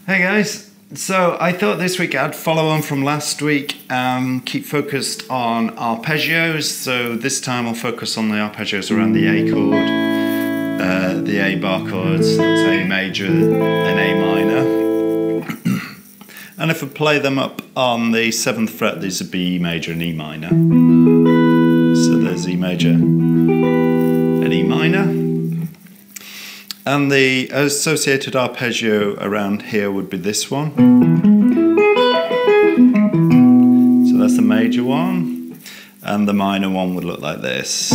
Hey guys, so I thought this week I'd follow on from last week, keep focused on arpeggios. So this time I'll focus on the arpeggios around the A chord, the A bar chords, that's A major and A minor. And if I play them up on the 7th fret, these are B major and E minor. So there's E major and E minor. And the associated arpeggio around here would be this one. So that's the major one. And the minor one would look like this.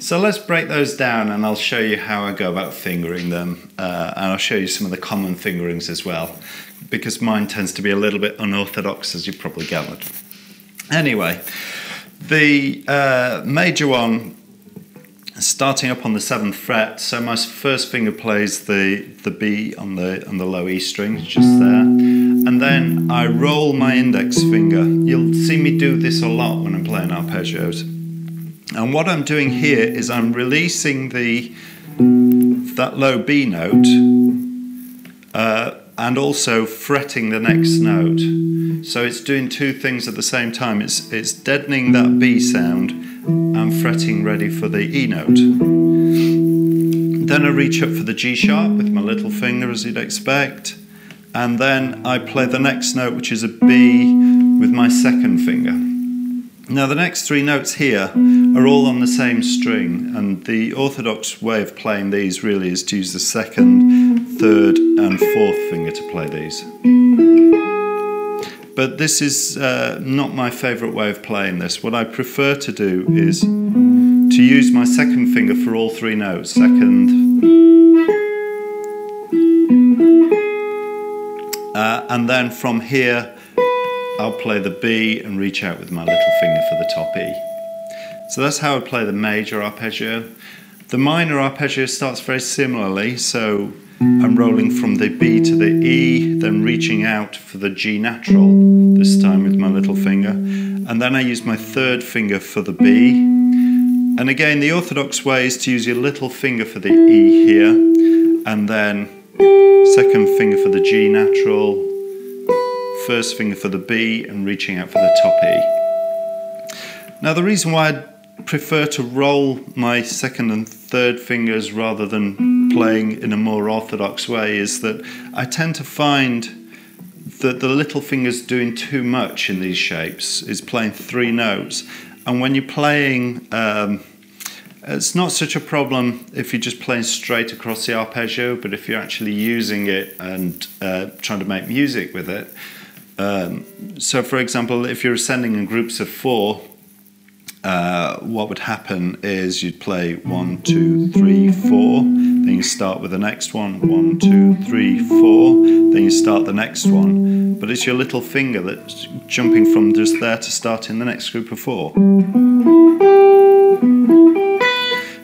So let's break those down and I'll show you how I go about fingering them. And I'll show you some of the common fingerings as well, because mine tends to be a little bit unorthodox, as you probably gathered. Anyway, the major one, starting up on the 7th fret, so my first finger plays the B on the low E string, just there, and then I roll my index finger. You'll see me do this a lot when I'm playing arpeggios. And what I'm doing here is I'm releasing that low B note and also fretting the next note. So it's doing two things at the same time. It's deadening that B sound and fretting ready for the E note. Then I reach up for the G sharp with my little finger, as you'd expect, and then I play the next note, which is a B, with my second finger. Now the next three notes here are all on the same string, and the orthodox way of playing these really is to use the 2nd, 3rd and 4th finger to play these. But this is not my favourite way of playing this. What I prefer to do is to use my second finger for all three notes. Second, and then from here I'll play the B and reach out with my little finger for the top E. So that's how I play the major arpeggio. The minor arpeggio starts very similarly, so I'm rolling from the B to the E, then reaching out for the G natural, this time with my little finger, and then I use my 3rd finger for the B. And again, the orthodox way is to use your little finger for the E here, and then 2nd finger for the G natural, 1st finger for the B, and reaching out for the top E. Now the reason why I prefer to roll my 2nd and 3rd fingers rather than playing in a more orthodox way is that I tend to find that the little finger's doing too much in these shapes. It's playing three notes, and when you're playing, it's not such a problem if you're just playing straight across the arpeggio, but if you're actually using it and trying to make music with it. So for example, if you're ascending in groups of 4, what would happen is you'd play 1, 2, 3, 4, then you start with the next one, 1, 2, 3, 4, then you start the next one, but it's your little finger that's jumping from just there to start in the next group of 4.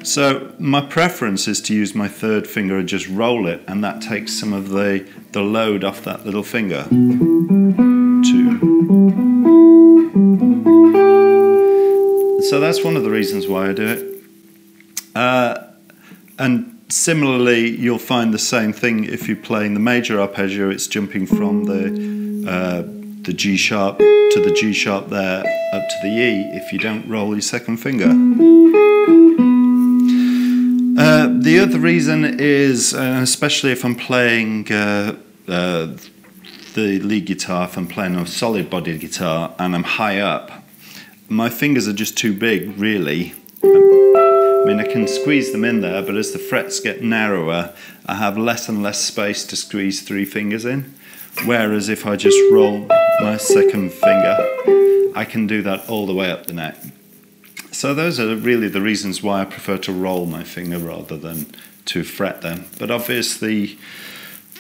So my preference is to use my 3rd finger and just roll it, and that takes some of the load off that little finger. 2. So that's one of the reasons why I do it. And similarly, you'll find the same thing if you're playing the major arpeggio. It's jumping from the G sharp to the G sharp there, up to the E, if you don't roll your 2nd finger. The other reason is, especially if I'm playing the lead guitar, if I'm playing a solid-bodied guitar and I'm high up, my fingers are just too big, really. I mean, I can squeeze them in there, but as the frets get narrower, I have less and less space to squeeze 3 fingers in. Whereas if I just roll my 2nd finger, I can do that all the way up the neck. So those are really the reasons why I prefer to roll my finger rather than to fret them. But obviously,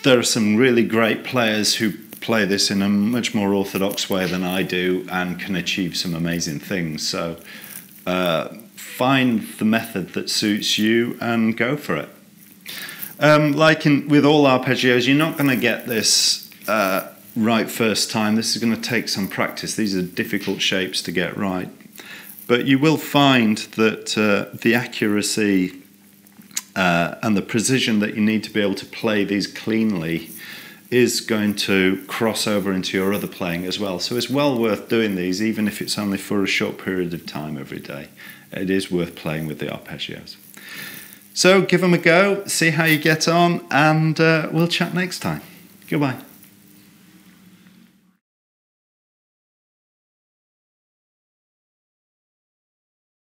there are some really great players who play this in a much more orthodox way than I do and can achieve some amazing things. So find the method that suits you and go for it. Like with all arpeggios, you're not going to get this right first time. This is going to take some practice. These are difficult shapes to get right. But you will find that the accuracy and the precision that you need to be able to play these cleanly is going to cross over into your other playing as well. So it's well worth doing these, even if it's only for a short period of time every day. It is worth playing with the arpeggios. So give them a go, see how you get on, and we'll chat next time. Goodbye.